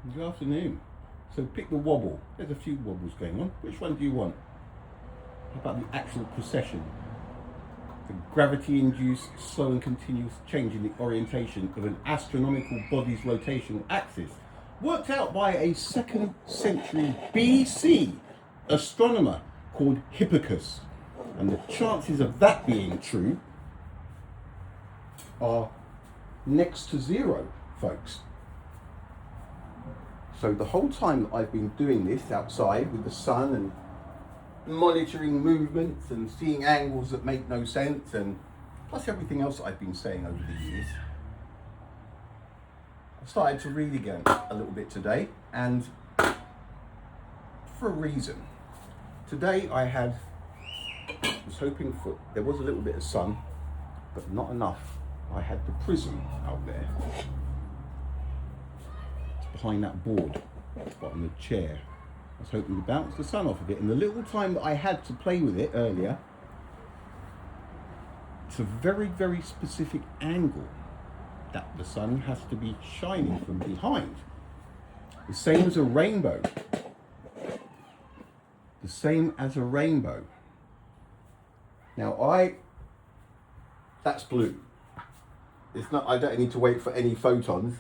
Good afternoon. So pick the wobble. There's a few wobbles going on. Which one do you want? How about the axial precession? The gravity-induced slow and continuous change in the orientation of an astronomical body's rotational axis, worked out by a 2nd century BC astronomer called Hipparchus. And the chances of that being true are next to zero, folks. So the whole time that I've been doing this outside with the sun and monitoring movements and seeing angles that make no sense, and plus everything else that I've been saying over the years, I started to read again a little bit today, and for a reason. Today was hoping for, there was a little bit of sun, but not enough. I had the prism out there. Behind that board, on the chair. I was hoping to bounce the sun off of it, and the little time that I had to play with it earlier, it's a very, very specific angle that the sun has to be shining from behind. The same as a rainbow. The same as a rainbow. Now that's blue. It's not, I don't need to wait for any photons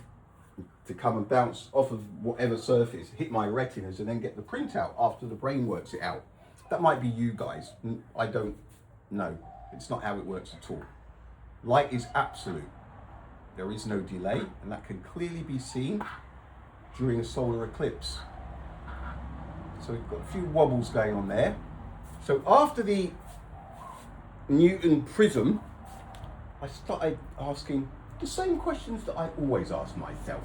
to come and bounce off of whatever surface, hit my retinas, and then get the printout after the brain works it out. That might be you guys. I don't know. It's not how it works at all. Light is absolute. There is no delay, and that can clearly be seen during a solar eclipse. So we've got a few wobbles going on there. So after the Newton prism, I started asking the same questions that I always ask myself.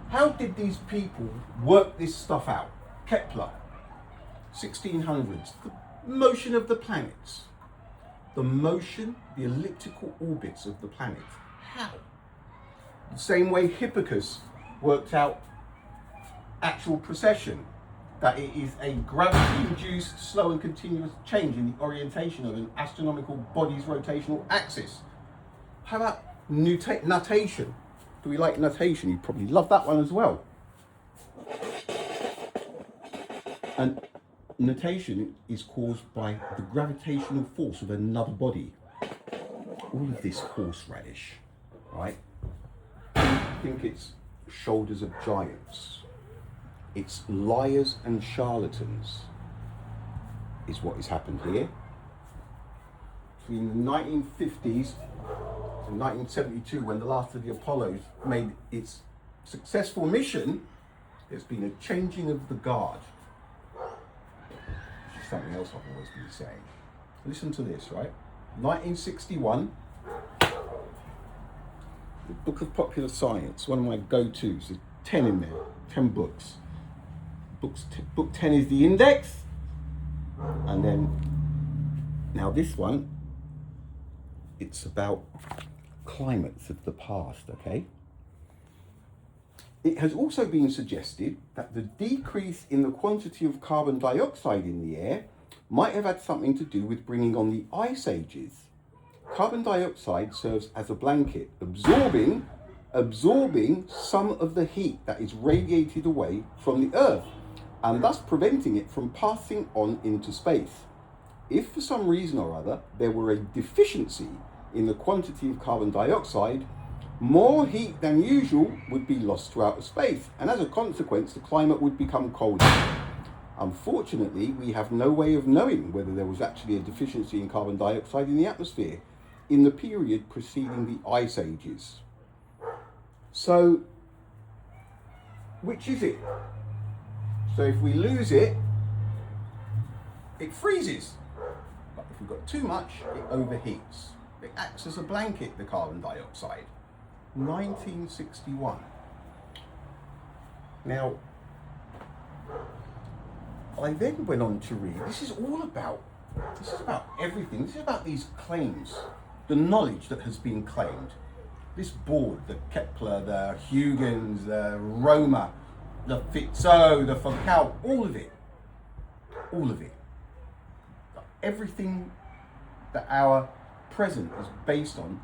How did these people work this stuff out? Kepler, 1600s, the motion of the planets. The motion, the elliptical orbits of the planets. How? The same way Hipparchus worked out axial precession, that it is a gravity-induced slow and continuous change in the orientation of an astronomical body's rotational axis. How about notation? Do we like notation? You probably love that one as well. And notation is caused by the gravitational force of another body. All of this horseradish, right? I think it's shoulders of giants. It's liars and charlatans is what has happened here. Between the 1950s and 1972, when the last of the Apollos made its successful mission, there's been a changing of the guard. Which is something else I've always been saying. Listen to this, right? 1961, the Book of Popular Science, one of my go-tos, there's 10 in there, 10 books. Book 10 is the index, and then now this one, it's about climates of the past, okay? It has also been suggested that the decrease in the quantity of carbon dioxide in the air might have had something to do with bringing on the ice ages. Carbon dioxide serves as a blanket, absorbing some of the heat that is radiated away from the Earth, and thus preventing it from passing on into space. If for some reason or other there were a deficiency in the quantity of carbon dioxide, more heat than usual would be lost to outer space, and as a consequence the climate would become colder. Unfortunately, we have no way of knowing whether there was actually a deficiency in carbon dioxide in the atmosphere in the period preceding the ice ages. So, which is it? So if we lose it, it freezes. But if we've got too much, it overheats. It acts as a blanket, the carbon dioxide. 1961. Now, I then went on to read, this is about everything. This is about these claims, the knowledge that has been claimed. This board, the Kepler, the Huygens, the Roma, the Fizeau, the Foucault, all of it. Everything that our present is based on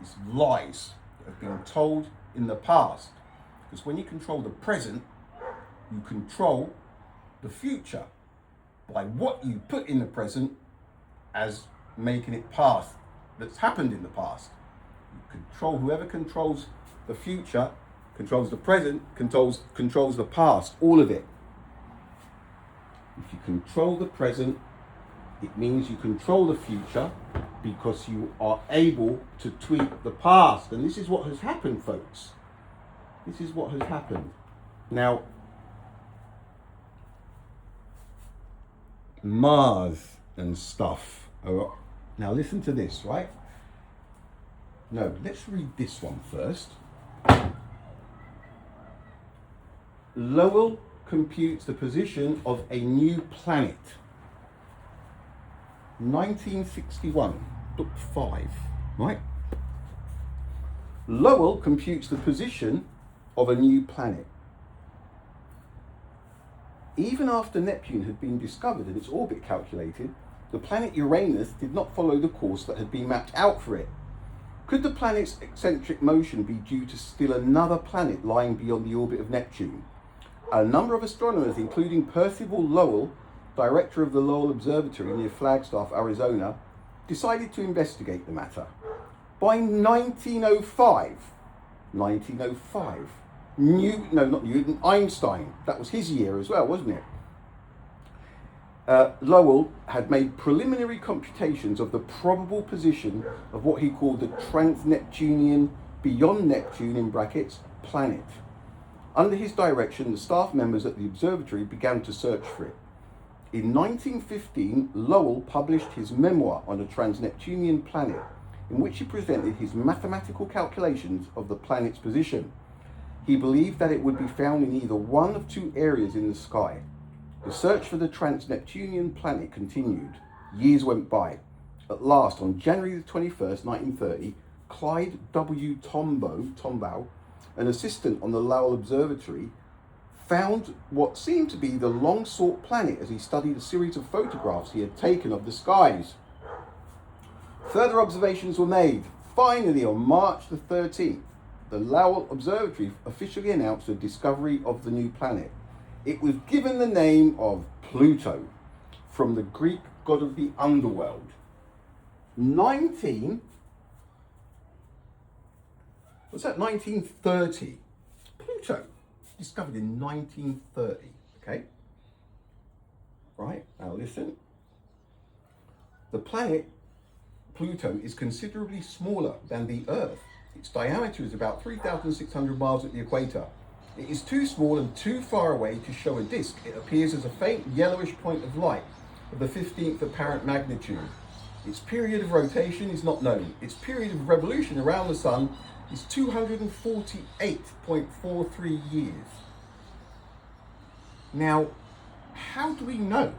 is lies that have been told in the past. Because when you control the present, you control the future by what you put in the present as making it past, that's happened in the past. You control, whoever controls the future, controls the present, controls the past, all of it. If you control the present, it means you control the future because you are able to tweak the past. And this is what has happened, folks. This is what has happened. Now, Mars and stuff. Now listen to this, right? No, let's read this one first. Lowell computes the position of a new planet. 1961, book 5, right? Lowell computes the position of a new planet. Even after Neptune had been discovered and its orbit calculated, the planet Uranus did not follow the course that had been mapped out for it. Could the planet's eccentric motion be due to still another planet lying beyond the orbit of Neptune? A number of astronomers, including Percival Lowell, director of the Lowell Observatory near Flagstaff, Arizona, decided to investigate the matter. By 1905, Einstein, that was his year as well, wasn't it? Lowell had made preliminary computations of the probable position of what he called the trans-Neptunian, beyond Neptune in brackets, planet. Under his direction, the staff members at the observatory began to search for it. In 1915, Lowell published his memoir on a trans-Neptunian planet, in which he presented his mathematical calculations of the planet's position. He believed that it would be found in either one of two areas in the sky. The search for the trans-Neptunian planet continued. Years went by. At last, on January the 21st, 1930, Clyde W. Tombaugh, an assistant on the Lowell Observatory, found what seemed to be the long-sought planet as he studied a series of photographs he had taken of the skies. Further observations were made. Finally, on March the 13th, the Lowell Observatory officially announced the discovery of the new planet. It was given the name of Pluto, from the Greek god of the underworld. 1930. Pluto, discovered in 1930, okay? Right, now listen. The planet Pluto is considerably smaller than the Earth. Its diameter is about 3,600 miles at the equator. It is too small and too far away to show a disk. It appears as a faint yellowish point of light of the 15th apparent magnitude. Its period of rotation is not known. Its period of revolution around the Sun is 248.43 years. Now, how do we know?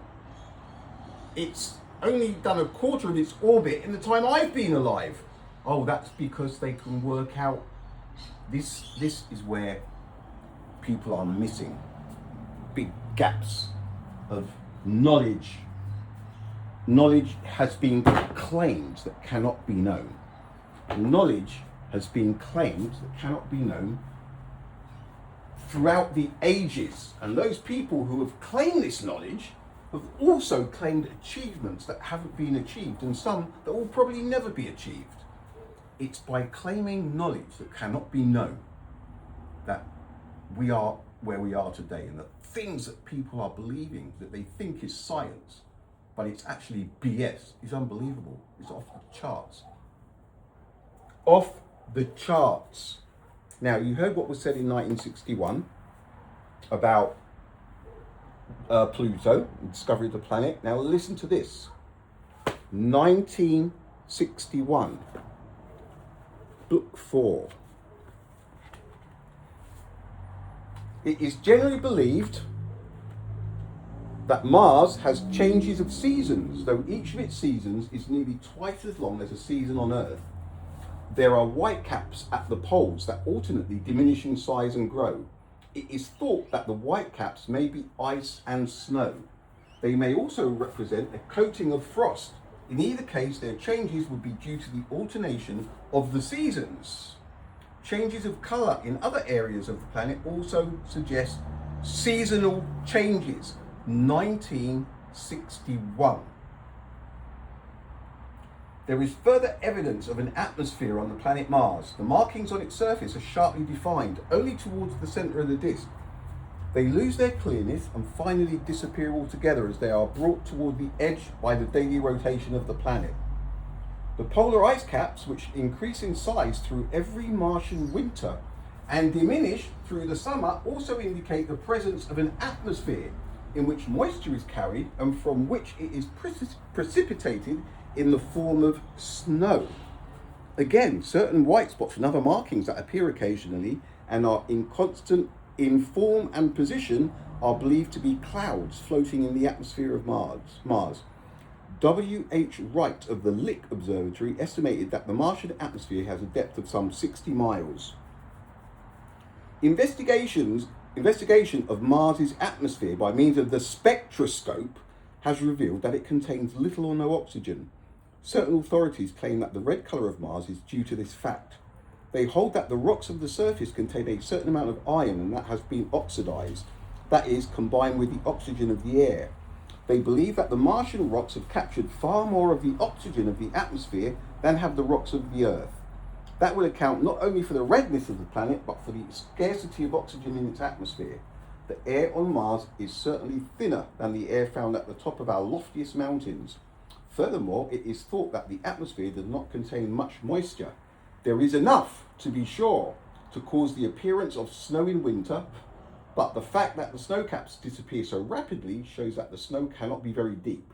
It's only done a quarter of its orbit in the time I've been alive. Oh, that's because they can work out. This is where people are missing big gaps of knowledge. Knowledge has been claimed that cannot be known. Knowledge has been claimed that cannot be known throughout the ages. And those people who have claimed this knowledge have also claimed achievements that haven't been achieved, and some that will probably never be achieved. It's by claiming knowledge that cannot be known that we are where we are today, and the things that people are believing that they think is science, but it's actually BS, is unbelievable. It's off the charts. Off the charts. Now, you heard what was said in 1961 about Pluto, the discovery of the planet. Now listen to this. 1961, book 4. It is generally believed that Mars has changes of seasons, though each of its seasons is nearly twice as long as a season on Earth. There are whitecaps at the poles that alternately diminish in size and grow. It is thought that the whitecaps may be ice and snow. They may also represent a coating of frost. In either case, their changes would be due to the alternation of the seasons. Changes of colour in other areas of the planet also suggest seasonal changes. 1961. There is further evidence of an atmosphere on the planet Mars. The markings on its surface are sharply defined, only towards the centre of the disk. They lose their clearness and finally disappear altogether as they are brought toward the edge by the daily rotation of the planet. The polar ice caps, which increase in size through every Martian winter and diminish through the summer, also indicate the presence of an atmosphere in which moisture is carried and from which it is precipitated in the form of snow. Again, certain white spots and other markings that appear occasionally and are inconstant in form and position are believed to be clouds floating in the atmosphere of Mars. W.H. Wright of the Lick Observatory estimated that the Martian atmosphere has a depth of some 60 miles. Investigation of Mars's atmosphere by means of the spectroscope has revealed that it contains little or no oxygen. Certain authorities claim that the red colour of Mars is due to this fact. They hold that the rocks of the surface contain a certain amount of iron and that has been oxidized, that is, combined with the oxygen of the air. They believe that the Martian rocks have captured far more of the oxygen of the atmosphere than have the rocks of the Earth. That will account not only for the redness of the planet, but for the scarcity of oxygen in its atmosphere. The air on Mars is certainly thinner than the air found at the top of our loftiest mountains. Furthermore, it is thought that the atmosphere does not contain much moisture. There is enough, to be sure, to cause the appearance of snow in winter, but the fact that the snow caps disappear so rapidly shows that the snow cannot be very deep.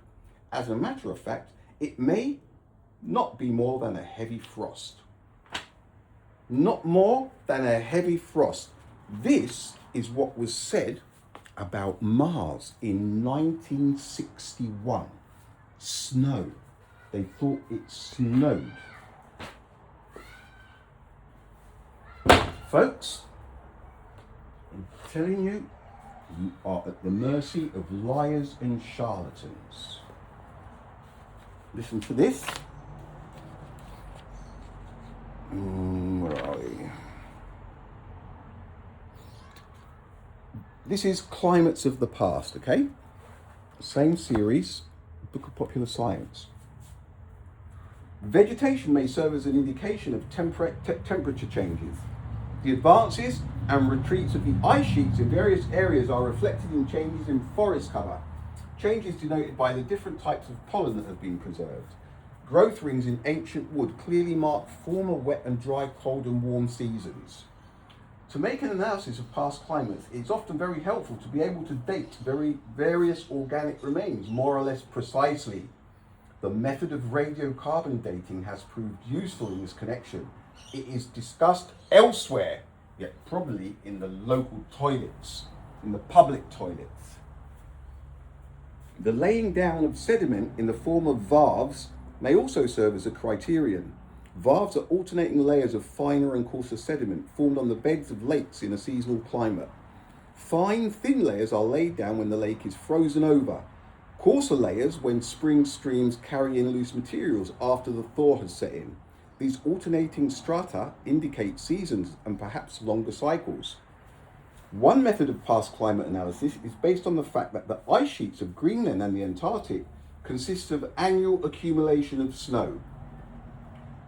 As a matter of fact, it may not be more than a heavy frost. Not more than a heavy frost. This is what was said about Mars in 1961. Snow. They thought it snowed. Folks, I'm telling you, you are at the mercy of liars and charlatans. Listen to this. Where are we? This is Climates of the Past, okay? Same series, Book of Popular Science. Vegetation may serve as an indication of temperature changes. The advances and retreats of the ice sheets in various areas are reflected in changes in forest cover, changes denoted by the different types of pollen that have been preserved. Growth rings in ancient wood clearly mark former wet and dry, cold and warm seasons. To make an analysis of past climates, it's often very helpful to be able to date various organic remains more or less precisely. The method of radiocarbon dating has proved useful in this connection. It is discussed elsewhere, yet probably in the local toilets, in the public toilets. The laying down of sediment in the form of varves may also serve as a criterion. Varves are alternating layers of finer and coarser sediment formed on the beds of lakes in a seasonal climate. Fine, thin layers are laid down when the lake is frozen over. Coarser layers when spring streams carry in loose materials after the thaw has set in. These alternating strata indicate seasons and perhaps longer cycles. One method of past climate analysis is based on the fact that the ice sheets of Greenland and the Antarctic consist of annual accumulation of snow.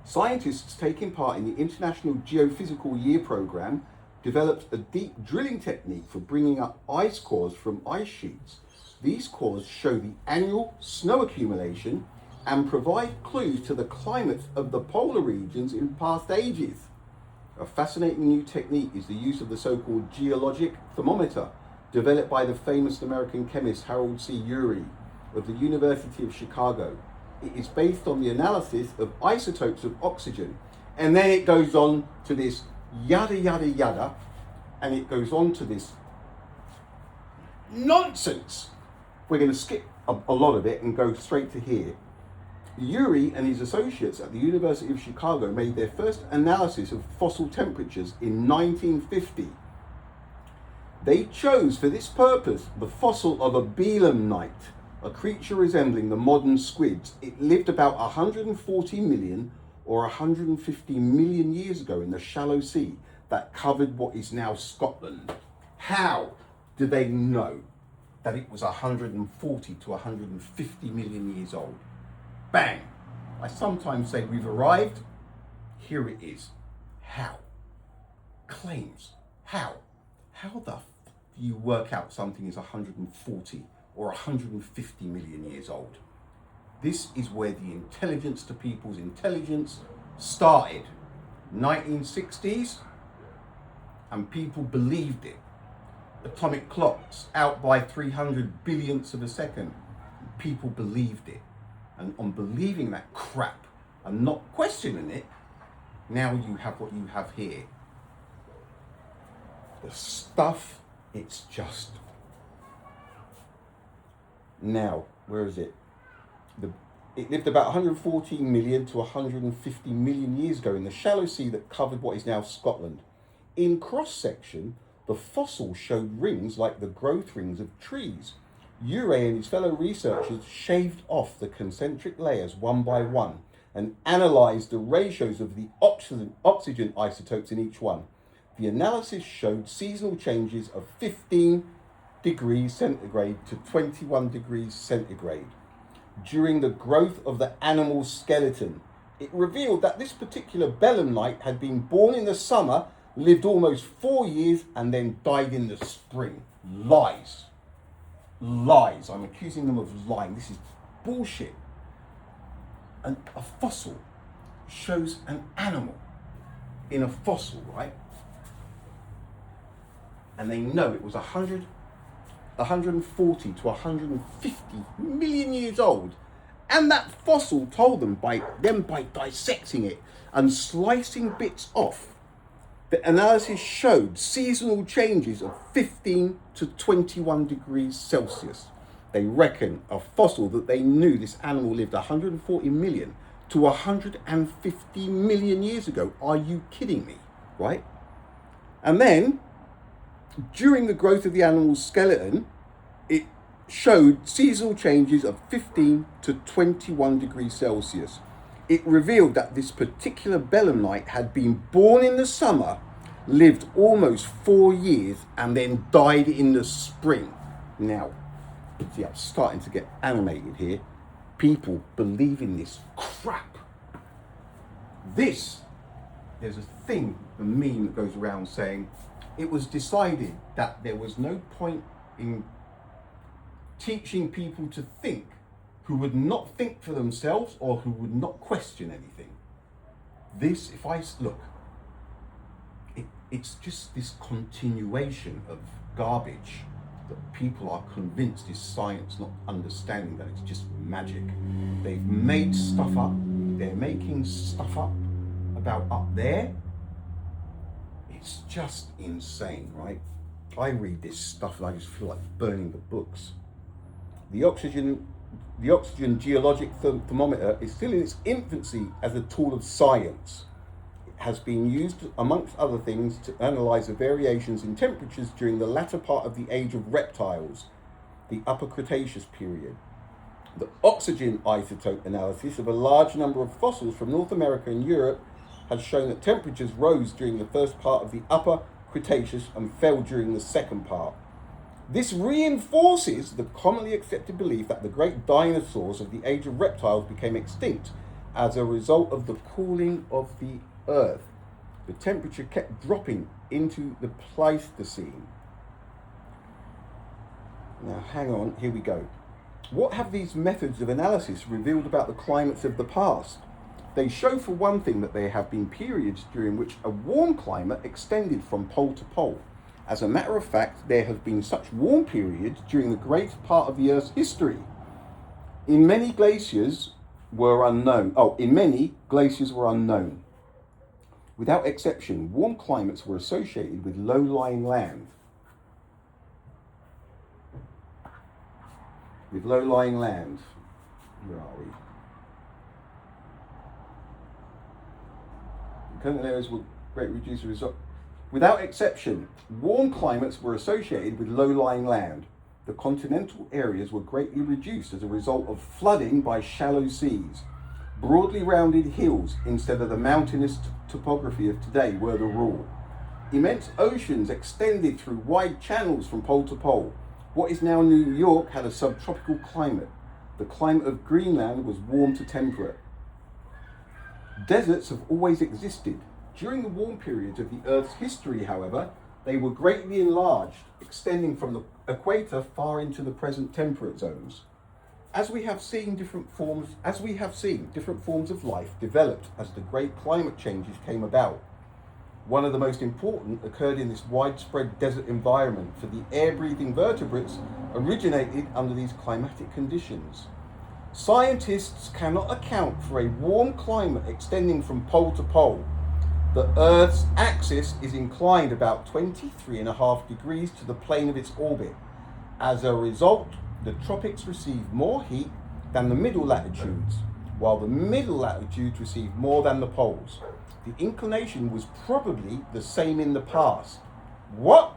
Scientists taking part in the International Geophysical Year Programme developed a deep drilling technique for bringing up ice cores from ice sheets. These cores show the annual snow accumulation and provide clues to the climate of the polar regions in past ages. A fascinating new technique is the use of the so-called geologic thermometer, developed by the famous American chemist Harold C. Urey of the University of Chicago. It is based on the analysis of isotopes of oxygen. And then it goes on to this yada, yada, yada, and it goes on to this nonsense. We're going to skip a lot of it and go straight to here. Urey and his associates at the University of Chicago made their first analysis of fossil temperatures in 1950. They chose for this purpose the fossil of a belemnite, a creature resembling the modern squids. It lived about 140 million or 150 million years ago in the shallow sea that covered what is now Scotland? How do they know that it was 140 to 150 million years old? Bang! I sometimes say we've arrived. Here it is. How? Claims. How? How the f do you work out something is 140 or 150 million years old? This is where the intelligence to people's intelligence started. 1960s, and people believed it. Atomic clocks out by 300 billionths of a second. People believed it. And on believing that crap and not questioning it, now you have what you have here. The stuff, it's just. Now, where is it? It lived about 114 million to 150 million years ago in the shallow sea that covered what is now Scotland. In cross-section, the fossil showed rings like the growth rings of trees. Urey and his fellow researchers shaved off the concentric layers one by one and analysed the ratios of the oxygen isotopes in each one. The analysis showed seasonal changes of 15 degrees centigrade to 21 degrees centigrade. During the growth of the animal's skeleton, it revealed that this particular belemnite had been born in the summer, lived almost 4 years, and then died in the spring. Lies. Lies. I'm accusing them of lying. This is bullshit. And a fossil shows an animal in a fossil, right? And they know it was 140 to 150 million years old. And that fossil told them by dissecting it and slicing bits off, the analysis showed seasonal changes of 15 to 21 degrees Celsius. They reckon a fossil that they knew this animal lived 140 million to 150 million years ago. Are you kidding me? Right? And then, during the growth of the animal's skeleton, it showed seasonal changes of 15 to 21 degrees Celsius. It revealed that this particular belemnite had been born in the summer, lived almost 4 years, and then died in the spring. Now, see, I'm starting to get animated here. People believe in this crap. There's a thing, a meme that goes around saying, it was decided that there was no point in teaching people to think who would not think for themselves or who would not question anything. This, if I look, it's just this continuation of garbage that people are convinced is science, not understanding that it's just magic. They've made stuff up. They're making stuff up about up there. It's just insane, right? I read this stuff and I just feel like burning the books. The oxygen geologic thermometer is still in its infancy as a tool of science. It has been used, amongst other things, to analyse the variations in temperatures during the latter part of the age of reptiles, the Upper Cretaceous period. The oxygen isotope analysis of a large number of fossils from North America and Europe has shown that temperatures rose during the first part of the Upper Cretaceous and fell during the second part. This reinforces the commonly accepted belief that the great dinosaurs of the age of reptiles became extinct as a result of the cooling of the Earth. The temperature kept dropping into the Pleistocene. Now, hang on, here we go. What have these methods of analysis revealed about the climates of the past? They show, for one thing, that there have been periods during which a warm climate extended from pole to pole. As a matter of fact, there have been such warm periods during the great part of the Earth's history. Many glaciers were unknown. Without exception, warm climates were associated with low-lying land. Where are we? Continental areas were greatly reduced as a result. Without exception, warm climates were associated with low-lying land. The continental areas were greatly reduced as a result of flooding by shallow seas. Broadly rounded hills instead of the mountainous topography of today were the rule. Immense oceans extended through wide channels from pole to pole. What is now New York had a subtropical climate. The climate of Greenland was warm to temperate. Deserts have always existed. During the warm periods of the Earth's history, however, they were greatly enlarged, extending from the equator far into the present temperate zones. As we have seen, different forms of life developed as the great climate changes came about. One of the most important occurred in this widespread desert environment, for the air-breathing vertebrates originated under these climatic conditions. Scientists cannot account for a warm climate extending from pole to pole. The Earth's axis is inclined about 23.5 degrees to the plane of its orbit. As a result, the tropics receive more heat than the middle latitudes, while the middle latitudes receive more than the poles. The inclination was probably the same in the past. What?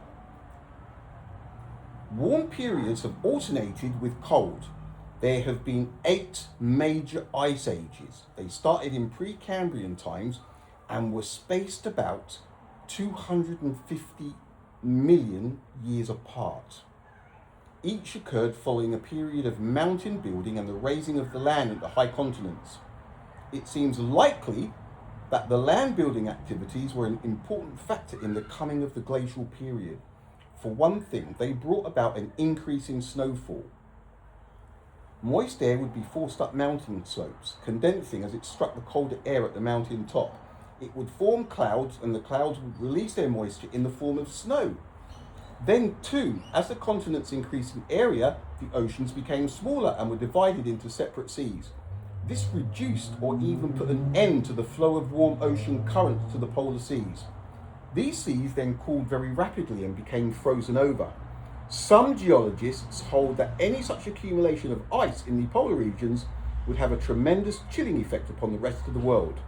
Warm periods have alternated with cold. There have been 8 major ice ages. They started in Precambrian times and were spaced about 250 million years apart. Each occurred following a period of mountain building and the raising of the land at the high continents. It seems likely that the land building activities were an important factor in the coming of the glacial period. For one thing, they brought about an increase in snowfall. Moist air would be forced up mountain slopes, condensing as it struck the colder air at the mountain top. It would form clouds, and the clouds would release their moisture in the form of snow. Then too, as the continents increased in area, the oceans became smaller and were divided into separate seas. This reduced or even put an end to the flow of warm ocean currents to the polar seas. These seas then cooled very rapidly and became frozen over. Some geologists hold that any such accumulation of ice in the polar regions would have a tremendous chilling effect upon the rest of the world.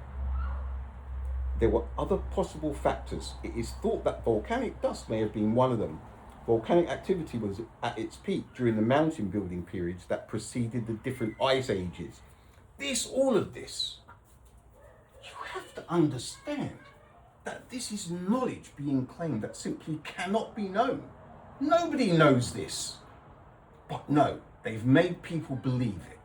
There were other possible factors. It is thought that volcanic dust may have been one of them. Volcanic activity was at its peak during the mountain building periods that preceded the different ice ages. All of this, you have to understand that this is knowledge being claimed that simply cannot be known. Nobody knows this. But no, they've made people believe it.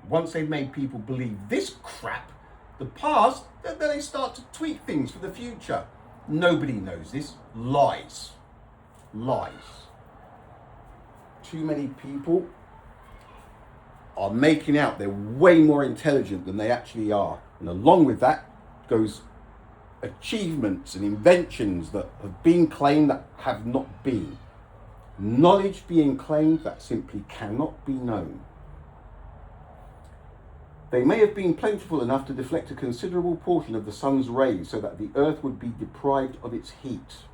Once they've made people believe this crap, the past, then they start to tweak things for the future. Nobody knows this. Lies. Too many people are making out they're way more intelligent than they actually are. And along with that goes achievements and inventions that have been claimed that have not been. Knowledge being claimed that simply cannot be known. They may have been plentiful enough to deflect a considerable portion of the sun's rays so that the earth would be deprived of its heat.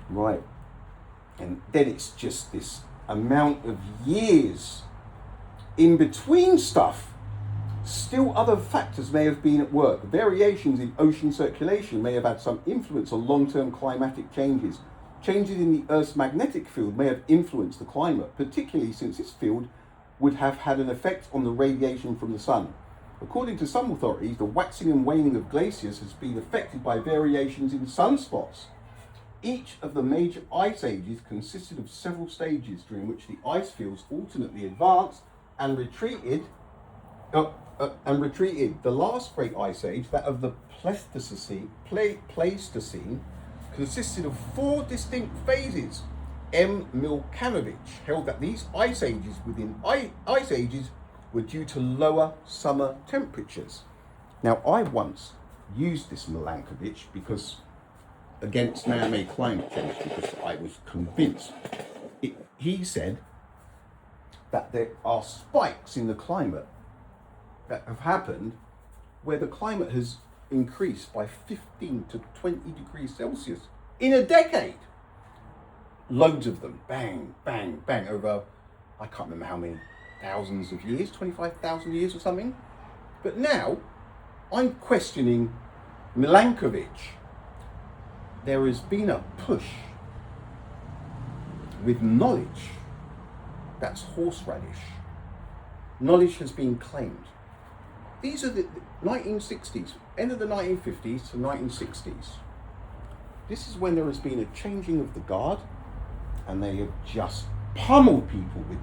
Right. And then it's just this amount of years in between stuff. Still other factors may have been at work. Variations in ocean circulation may have had some influence on long-term climatic changes. Changes in the Earth's magnetic field may have influenced the climate, particularly since its field would have had an effect on the radiation from the sun. According to some authorities, the waxing and waning of glaciers has been affected by variations in sunspots. Each of the major ice ages consisted of several stages during which the ice fields alternately advanced and retreated. The last great ice age, that of the Pleistocene, consisted of 4 distinct phases. M. Milkanovich held that these ice ages within ice ages were due to lower summer temperatures. Now, I once used this Milankovitch against man-made climate change because I was convinced. He said that there are spikes in the climate that have happened where the climate has increased by 15 to 20 degrees Celsius in a decade. Loads of them, bang, bang, bang, over, I can't remember how many thousands of years, 25,000 years or something. But now, I'm questioning Milankovitch. There has been a push with knowledge that's horseradish. knowledge has been claimed. These are the 1960s, end of the 1950s to 1960s. This is when there has been a changing of the guard, and they have just pummeled people with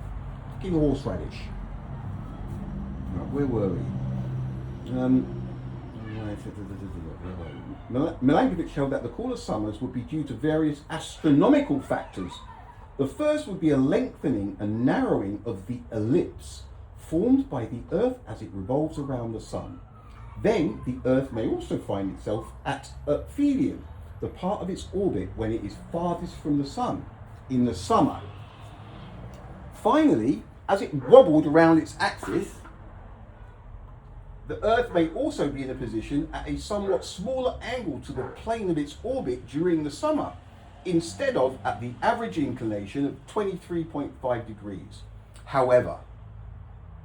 fucking horseradish. Right, where were we? Milankovitch held that the cooler summers would be due to various astronomical factors. The first would be a lengthening and narrowing of the ellipse formed by the Earth as it revolves around the Sun. Then the Earth may also find itself at aphelion, the part of its orbit when it is farthest from the Sun, in the summer. Finally, as it wobbled around its axis, the Earth may also be in a position at a somewhat smaller angle to the plane of its orbit during the summer, instead of at the average inclination of 23.5 degrees. However,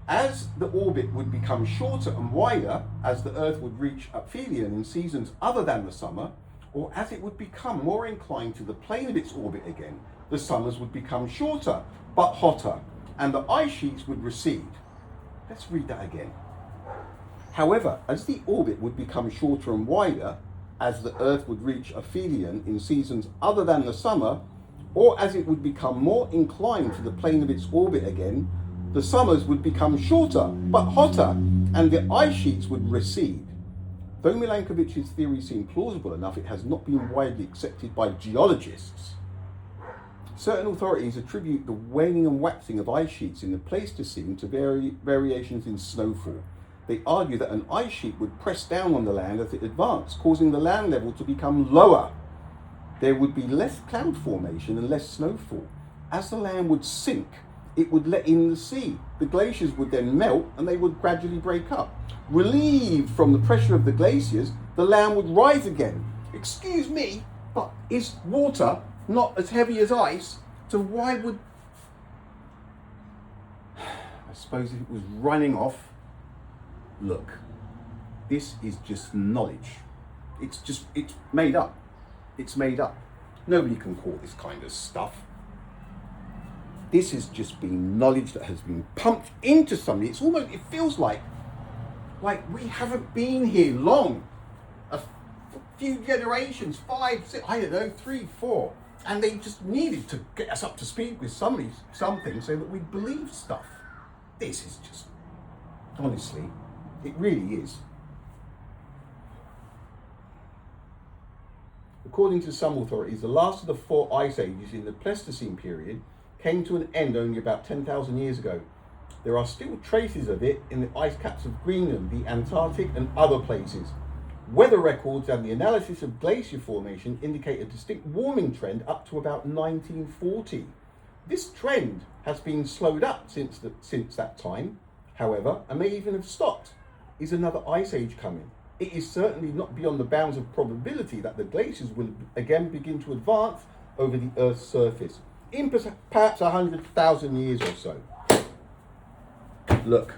as the orbit would become shorter and wider as the Earth would reach aphelion in seasons other than the summer, or as it would become more inclined to the plane of its orbit again, the summers would become shorter but hotter, and the ice sheets would recede. Let's read that again. However, as the orbit would become shorter and wider, as the Earth would reach aphelion in seasons other than the summer, or as it would become more inclined to the plane of its orbit again, the summers would become shorter but hotter, and the ice sheets would recede. Though Milankovich's theory seemed plausible enough, it has not been widely accepted by geologists. Certain authorities attribute the waning and waxing of ice sheets in the Pleistocene to variations in snowfall. They argue that an ice sheet would press down on the land as it advanced, causing the land level to become lower. There would be less cloud formation and less snowfall. As the land would sink, it would let in the sea. The glaciers would then melt and they would gradually break up. Relieved from the pressure of the glaciers, the land would rise again. Excuse me, but is water not as heavy as ice? So why would... I suppose if it was running off... Look, this is just knowledge. It's made up. It's made up. Nobody can call this kind of stuff. This has just been knowledge that has been pumped into something. It feels like we haven't been here long. A few generations, 5, 6, I don't know, 3, 4. And they just needed to get us up to speed with something so that we believe stuff. This is just, honestly, it really is. According to some authorities, the last of the 4 ice ages in the Pleistocene period came to an end only about 10,000 years ago. There are still traces of it in the ice caps of Greenland, the Antarctic and other places. Weather records and the analysis of glacier formation indicate a distinct warming trend up to about 1940. This trend has been slowed up since that time, however, and may even have stopped. Is another ice age coming? It is certainly not beyond the bounds of probability that the glaciers will again begin to advance over the Earth's surface in perhaps 100,000 years or so. Look.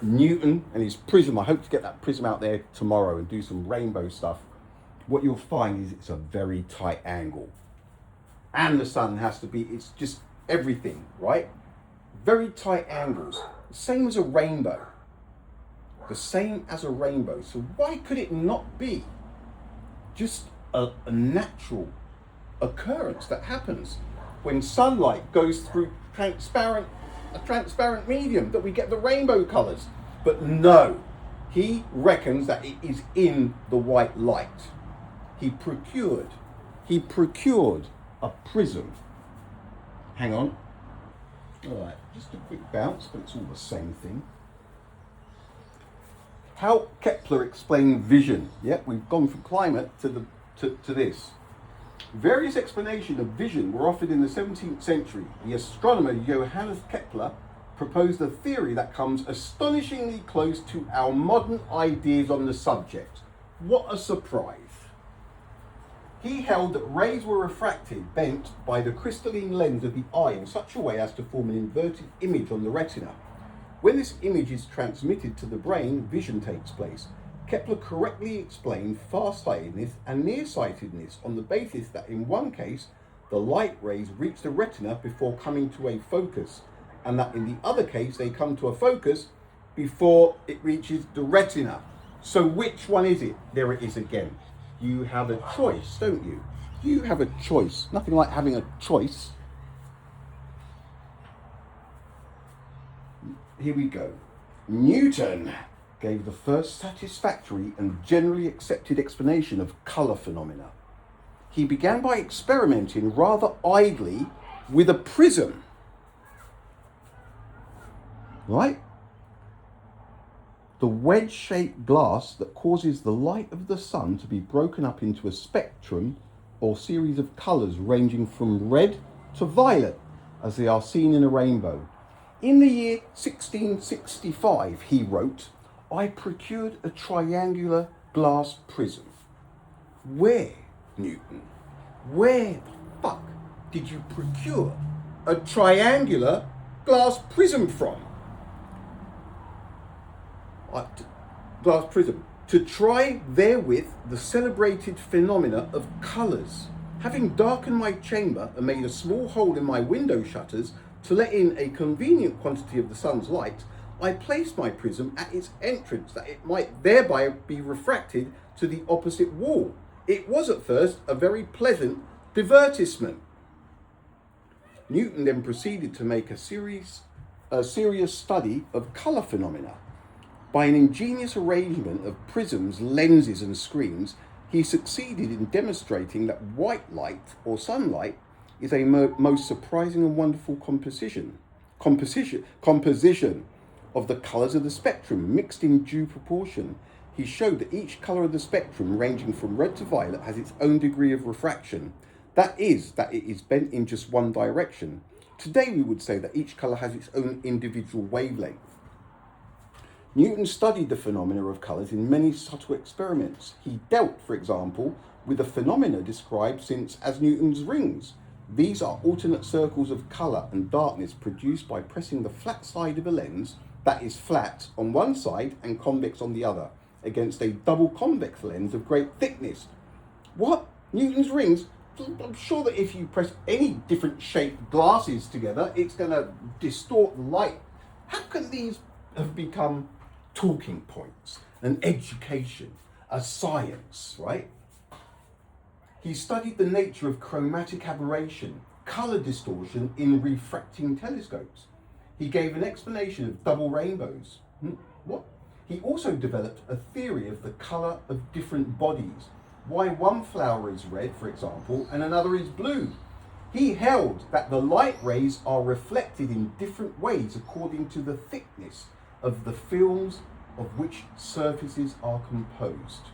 Newton and his prism, I hope to get that prism out there tomorrow and do some rainbow stuff. What you'll find is it's a very tight angle. And the sun has to be, it's just everything, right? Very tight angles. Same as a rainbow. The same as a rainbow. So why could it not be just a natural occurrence that happens when sunlight goes through a transparent medium, that we get the rainbow colours? But no, he reckons that it is in the white light. He procured a prism. Hang on. All right, just a quick bounce, but it's all the same thing. How Kepler explained vision. Yep, we've gone from climate to this. Various explanations of vision were offered in the 17th century. The astronomer Johannes Kepler proposed a theory that comes astonishingly close to our modern ideas on the subject. What a surprise. He held that rays were refracted, bent by the crystalline lens of the eye in such a way as to form an inverted image on the retina. When this image is transmitted to the brain, vision takes place. Kepler correctly explained farsightedness and nearsightedness on the basis that in one case, the light rays reach the retina before coming to a focus, and that in the other case they come to a focus before it reaches the retina. So which one is it? There it is again. You have a choice, don't you? You have a choice. Nothing like having a choice. Here we go. Newton gave the first satisfactory and generally accepted explanation of colour phenomena. He began by experimenting rather idly with a prism. Right? The wedge-shaped glass that causes the light of the sun to be broken up into a spectrum or series of colours ranging from red to violet, as they are seen in a rainbow. In the year 1665, he wrote, I procured a triangular glass prism. Where, Newton? Where the fuck did you procure a triangular glass prism from? Glass prism. To try therewith the celebrated phenomena of colours. Having darkened my chamber and made a small hole in my window shutters to let in a convenient quantity of the sun's light, I placed my prism at its entrance that it might thereby be refracted to the opposite wall. It was at first a very pleasant divertisement. Newton then proceeded to make a serious study of colour phenomena. By an ingenious arrangement of prisms, lenses and screens, he succeeded in demonstrating that white light or sunlight is a most surprising and wonderful composition of the colours of the spectrum mixed in due proportion. He showed that each colour of the spectrum, ranging from red to violet, has its own degree of refraction. That is, that it is bent in just one direction. Today we would say that each colour has its own individual wavelength. Newton studied the phenomena of colours in many subtle experiments. He dealt, for example, with the phenomena described since as Newton's rings. These are alternate circles of colour and darkness produced by pressing the flat side of a lens, that is flat on one side and convex on the other, against a double convex lens of great thickness. What? Newton's rings? I'm sure that if you press any different shaped glasses together, it's going to distort the light. How can these have become talking points, an education, a science, right? He studied the nature of chromatic aberration, colour distortion in refracting telescopes. He gave an explanation of double rainbows. What? He also developed a theory of the colour of different bodies, why one flower is red, for example, and another is blue. He held that the light rays are reflected in different ways according to the thickness of the films of which surfaces are composed.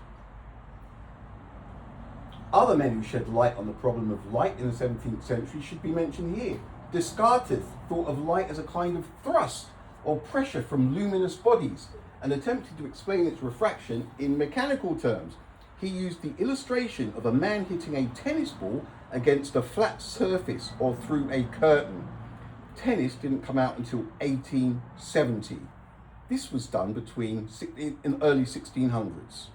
Other men who shed light on the problem of light in the 17th century should be mentioned here. Descartes thought of light as a kind of thrust or pressure from luminous bodies and attempted to explain its refraction in mechanical terms. He used the illustration of a man hitting a tennis ball against a flat surface or through a curtain. Tennis didn't come out until 1870. This was done in early 1600s.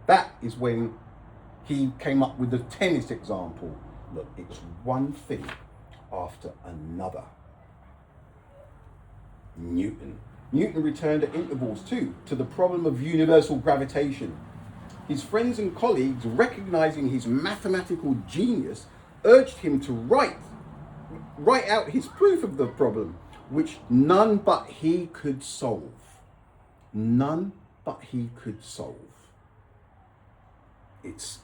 That is when he came up with the tennis example. Look, it's one thing after another. Newton returned at intervals too to the problem of universal gravitation. His friends and colleagues, recognizing his mathematical genius, urged him to write out his proof of the problem, which none but he could solve. None but he could solve. It's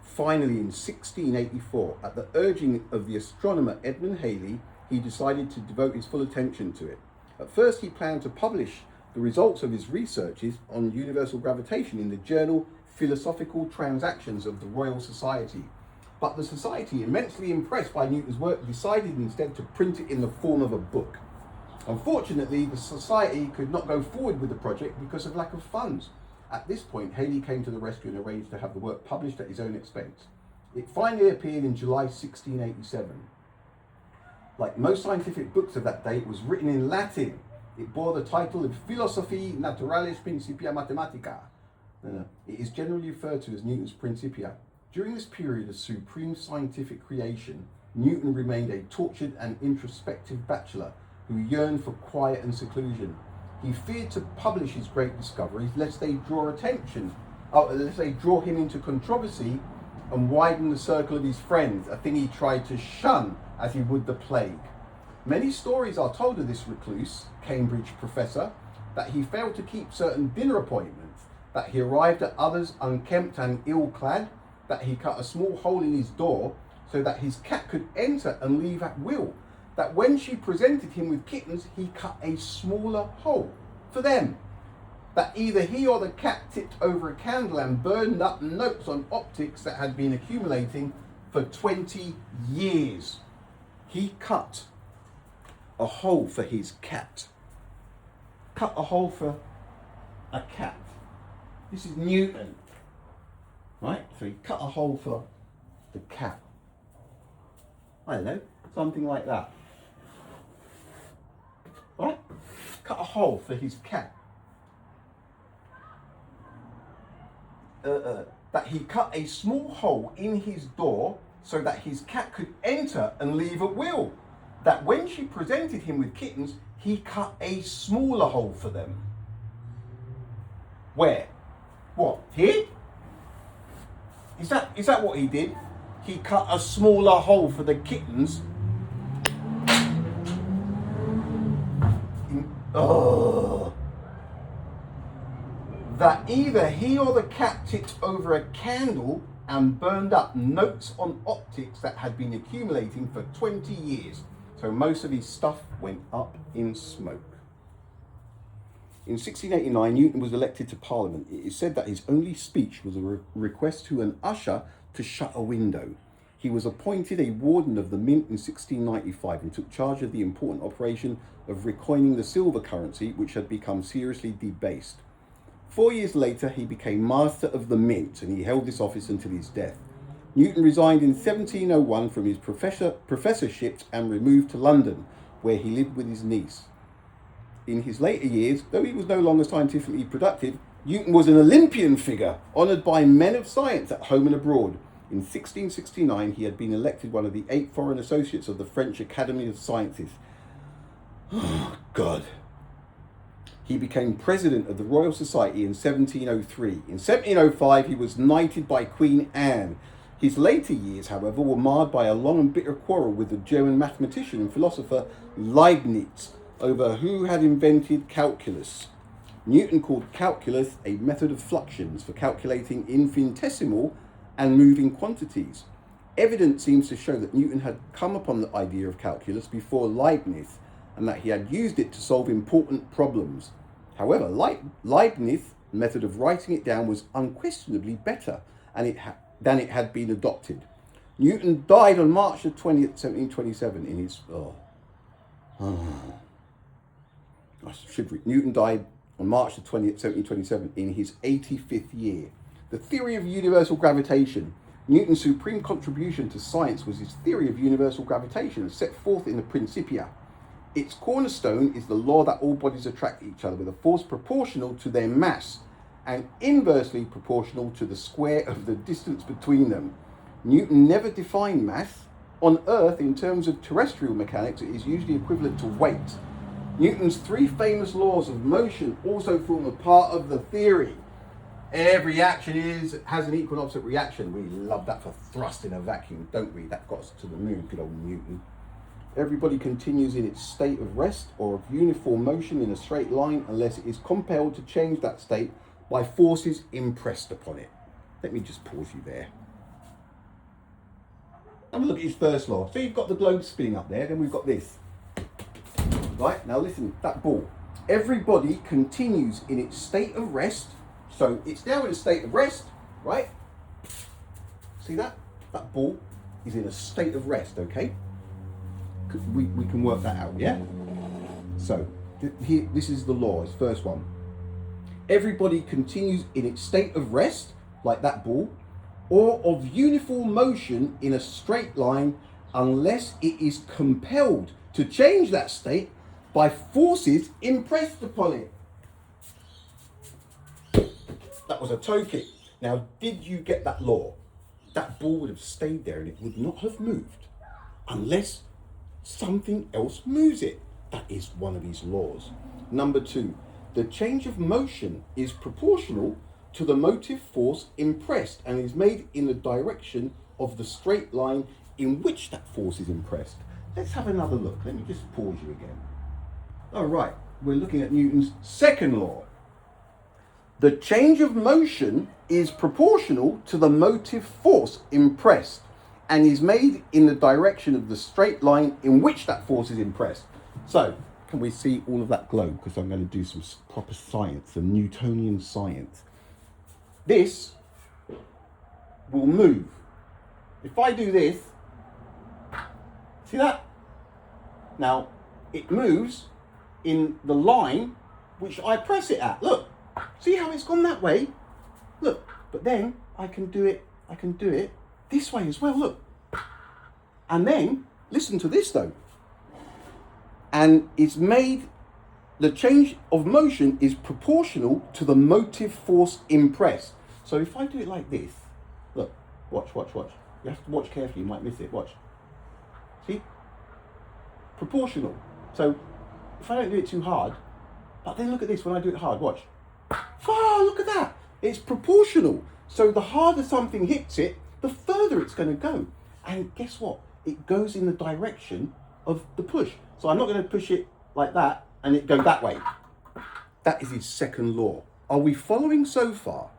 finally in 1684, at the urging of the astronomer Edmund Halley, he decided to devote his full attention to it. At first, he planned to publish the results of his researches on universal gravitation in the journal Philosophical Transactions of the Royal Society. But the Society, immensely impressed by Newton's work, decided instead to print it in the form of a book. Unfortunately, the Society could not go forward with the project because of lack of funds. At this point, Halley came to the rescue and arranged to have the work published at his own expense. It finally appeared in July 1687. Like most scientific books of that day, it was written in Latin. It bore the title of Philosophiae Naturalis Principia Mathematica. It is generally referred to as Newton's Principia. During this period of supreme scientific creation, Newton remained a tortured and introspective bachelor who yearned for quiet and seclusion. He feared to publish his great discoveries lest they draw him into controversy and widen the circle of his friends, a thing he tried to shun as he would the plague. Many stories are told of this recluse, Cambridge professor, that he failed to keep certain dinner appointments, that he arrived at others unkempt and ill-clad, that he cut a small hole in his door so that his cat could enter and leave at will, that when she presented him with kittens, he cut a smaller hole for them, that either he or the cat tipped over a candle and burned up notes on optics that had been accumulating for 20 years. He cut a hole for his cat. Cut a hole for a cat. This is Newton, right? So he cut a hole for the cat. I don't know, something like that. Right? Cut a hole for his cat. That he cut a small hole in his door so that his cat could enter and leave at will. That when she presented him with kittens, he cut a smaller hole for them. Where? What? Here? Is that what he did? He cut a smaller hole for the kittens. That either he or the cat tipped over a candle and burned up notes on optics that had been accumulating for 20 years. So most of his stuff went up in smoke. In 1689, Newton was elected to Parliament. It is said that his only speech was a request to an usher to shut a window. He was appointed a warden of the Mint in 1695 and took charge of the important operation of recoining the silver currency, which had become seriously debased. 4 years later, he became Master of the Mint, and he held this office until his death. Newton resigned in 1701 from his professorship and removed to London, where he lived with his niece. In his later years, though he was no longer scientifically productive, Newton was an Olympian figure, honoured by men of science at home and abroad. In 1669, he had been elected one of the 8 foreign associates of the French Academy of Sciences. Oh, God. He became president of the Royal Society in 1703. In 1705, he was knighted by Queen Anne. His later years, however, were marred by a long and bitter quarrel with the German mathematician and philosopher Leibniz over who had invented calculus. Newton called calculus a method of fluxions for calculating infinitesimal and moving quantities. Evidence seems to show that Newton had come upon the idea of calculus before Leibniz, and that he had used it to solve important problems. However, Leibniz's method of writing it down was unquestionably better than it had been adopted. Newton died on March the 20th, 1727 in his... Newton died on March the 20th, 1727 in his 85th year. The theory of universal gravitation. Newton's supreme contribution to science was his theory of universal gravitation, set forth in the Principia. Its cornerstone is the law that all bodies attract each other with a force proportional to their mass and inversely proportional to the square of the distance between them. Newton never defined mass. On Earth, in terms of terrestrial mechanics, it is usually equivalent to weight. Newton's 3 famous laws of motion also form a part of the theory. Every action has an equal and opposite reaction. We love that for thrust in a vacuum, don't we? That got us to the moon, good old Newton. Everybody continues in its state of rest or of uniform motion in a straight line unless it is compelled to change that state by forces impressed upon it. Let me just pause you there. Have a look at his first law. So you've got the globe spinning up there, then we've got this. Right, now listen, that ball. Everybody continues in its state of rest. So it's now in a state of rest, right? See that? That ball is in a state of rest, okay? We can work that out, yeah? So, here, this is the law, it's first one. Everybody continues in its state of rest, like that ball, or of uniform motion in a straight line, unless it is compelled to change that state by forces impressed upon it. That was a toe kick. Now, did you get that law? That ball would have stayed there and it would not have moved unless something else moves it. That is one of his laws. Number 2, the change of motion is proportional to the motive force impressed and is made in the direction of the straight line in which that force is impressed. Let's have another look. Let me just pause you again. All right, we're looking at Newton's second law. The change of motion is proportional to the motive force impressed and is made in the direction of the straight line in which that force is impressed. So, can we see all of that glow? Because I'm going to do some proper science, some Newtonian science. This will move. If I do this, see that? Now, it moves in the line which I press it at. Look, see how it's gone that way? Look, but then I can do it this way as well, look. And then, listen to this though. And it's made, the change of motion is proportional to the motive force impressed. So if I do it like this, look, watch. You have to watch carefully, you might miss it, watch. See? Proportional. So if I don't do it too hard, but then look at this when I do it hard, watch. Oh, look at that. It's proportional. So the harder something hits it, the further it's going to go. And guess what? It goes in the direction of the push. So I'm not going to push it like that and it go that way. That is his second law. Are we following so far?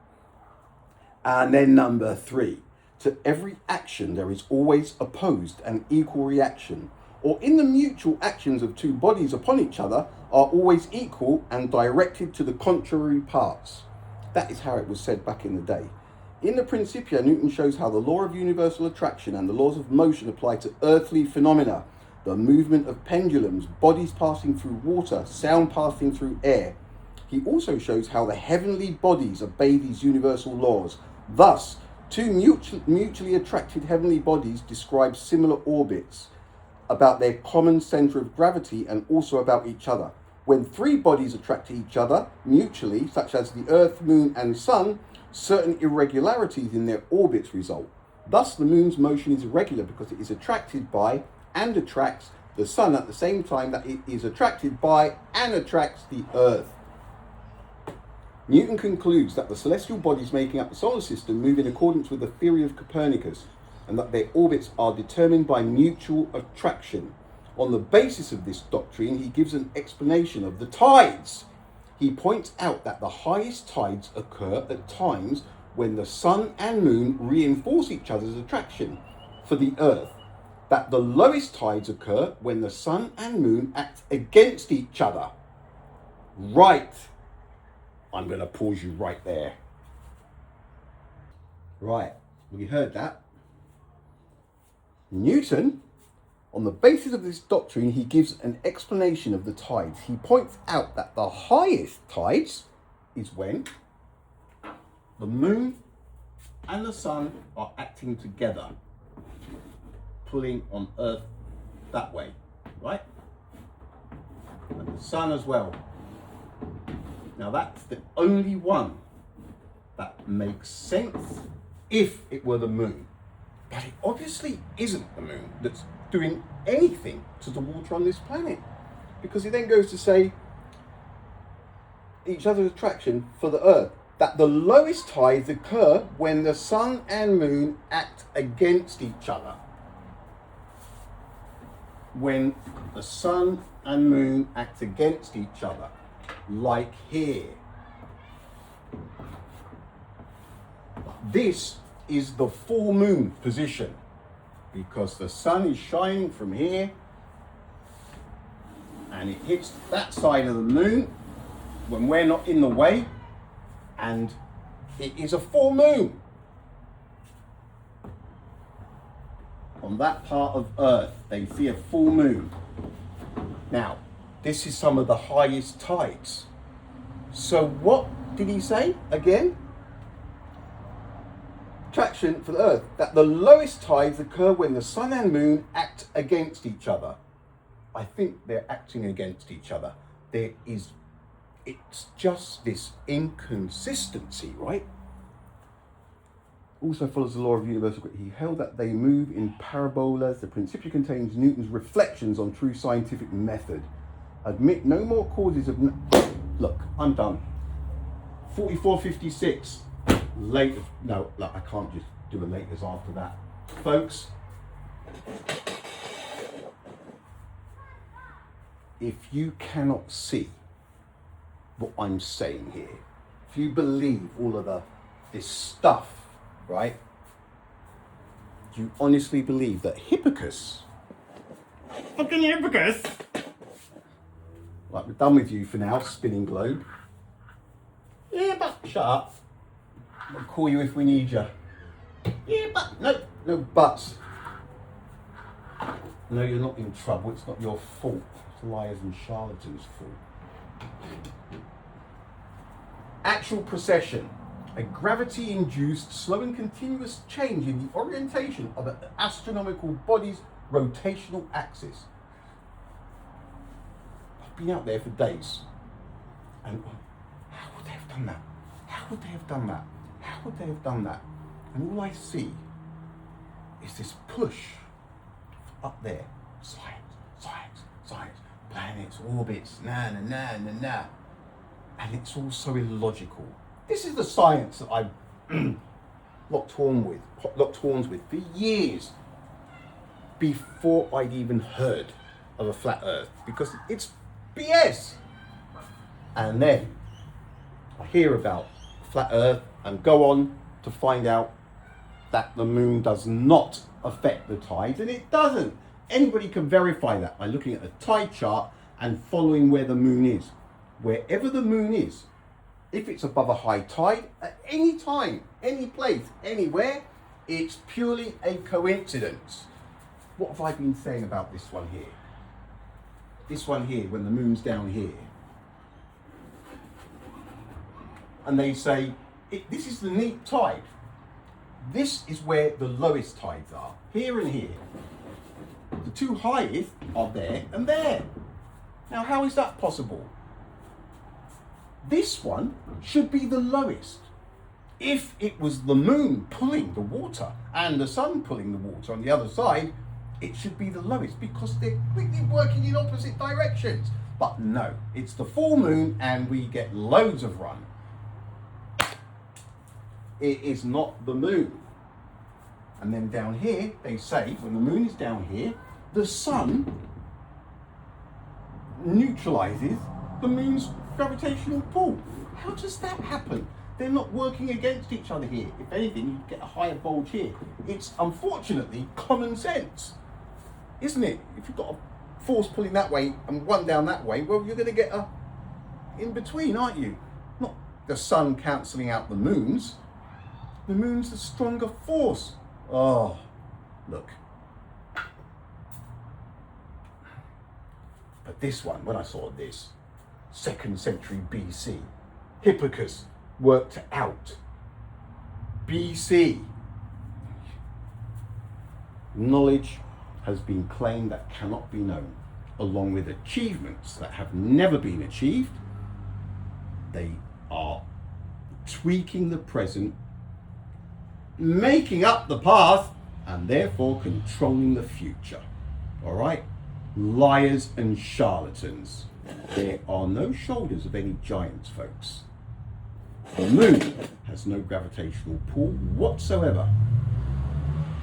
And then number 3. To every action there is always opposed and equal reaction, or in the mutual actions of two bodies upon each other are always equal and directed to the contrary parts. That is how it was said back in the day. In the Principia, Newton shows how the law of universal attraction and the laws of motion apply to earthly phenomena, the movement of pendulums, bodies passing through water, sound passing through air. He also shows how the heavenly bodies obey these universal laws. Thus, two mutually attracted heavenly bodies describe similar orbits about their common centre of gravity and also about each other. When 3 bodies attract each other mutually, such as the Earth, Moon and Sun, certain irregularities in their orbits result. Thus, the Moon's motion is irregular because it is attracted by and attracts the Sun at the same time that it is attracted by and attracts the Earth. Newton concludes that the celestial bodies making up the solar system move in accordance with the theory of Copernicus, and that their orbits are determined by mutual attraction. On the basis of this doctrine, he gives an explanation of the tides. He points out that the highest tides occur at times when the Sun and Moon reinforce each other's attraction for the Earth, that the lowest tides occur when the Sun and Moon act against each other. Right. I'm going to pause you right there. Right, we heard that. Newton, on the basis of this doctrine, he gives an explanation of the tides. He points out that the highest tides is when the Moon and the Sun are acting together, pulling on Earth that way, right? And the Sun as well. Now that's the only one that makes sense if it were the Moon. But it obviously isn't the Moon that's doing anything to the water on this planet. Because he then goes to say each other's attraction for the Earth, that the lowest tides occur when the Sun and Moon act against each other. When the Sun and Moon act against each other. Like here. This is the full moon position because the Sun is shining from here and it hits that side of the Moon when we're not in the way, and it is a full moon on that part of Earth. They see a full moon. Now, this is some of the highest tides. So what did he say again? Attraction for the Earth, that the lowest tides occur when the Sun and Moon act against each other. I think they're acting against each other. It's just this inconsistency, right? also follows the law of universal gravity. He held that they move in parabolas. The Principia contains Newton's reflections on true scientific method. Admit no more causes of... Look, I'm done. 4456. Later. No, look, I can't just do a laters after that. Folks, if you cannot see what I'm saying here, if you believe all of this stuff, right? Do you honestly believe that Hipparchus, fucking Hipparchus, right, we're done with you for now, spinning globe. Yeah, but shut up. We'll call you if we need you. Yeah, but no buts. No, you're not in trouble. It's not your fault. It's liars and charlatans' fault. Axial precession. A gravity-induced, slow and continuous change in the orientation of an astronomical body's rotational axis. I've been out there for days, and how would they have done that? How would they have done that? How would they have done that? And all I see is this push up there. Science, science, science. Planets, orbits, na na na na na. And it's all so illogical. This is the science that I've locked horns with for years before I'd even heard of a flat Earth, because it's BS. And then I hear about flat Earth and go on to find out that the moon does not affect the tides, and it doesn't. Anybody can verify that by looking at the tide chart and following where the moon is. Wherever the moon is, if it's above a high tide, at any time, any place, anywhere, it's purely a coincidence. What have I been saying about this one here? This one here, when the moon's down here. And they say, this is the neap tide. This is where the lowest tides are, here and here. The two highest are there and there. Now, how is that possible? This one should be the lowest. If it was the moon pulling the water and the sun pulling the water on the other side, it should be the lowest, because they're quickly working in opposite directions. But no, it's the full moon and we get loads of run. It is not the moon. And then down here, they say, when the moon is down here, the sun neutralizes the moon's gravitational pull. How does that happen? They're not working against each other here. If anything, you get a higher bulge here. It's unfortunately common sense, isn't it? If you've got a force pulling that way and one down that way, well, you're going to get a in between, aren't you? Not the sun cancelling out the moons. The moon's the stronger force. Oh, look. But this one, when I saw this, 2nd century BC, Hipparchus worked out. BC. Knowledge has been claimed that cannot be known, along with achievements that have never been achieved. They are tweaking the present, making up the past, and therefore controlling the future. All right? Liars and charlatans. There are no shoulders of any giants, folks. The moon has no gravitational pull whatsoever.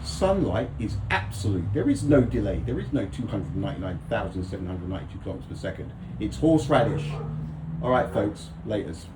Sunlight is absolute. There is no delay. There is no 299,792 kilometers per second. It's horseradish. All right, folks. Laters.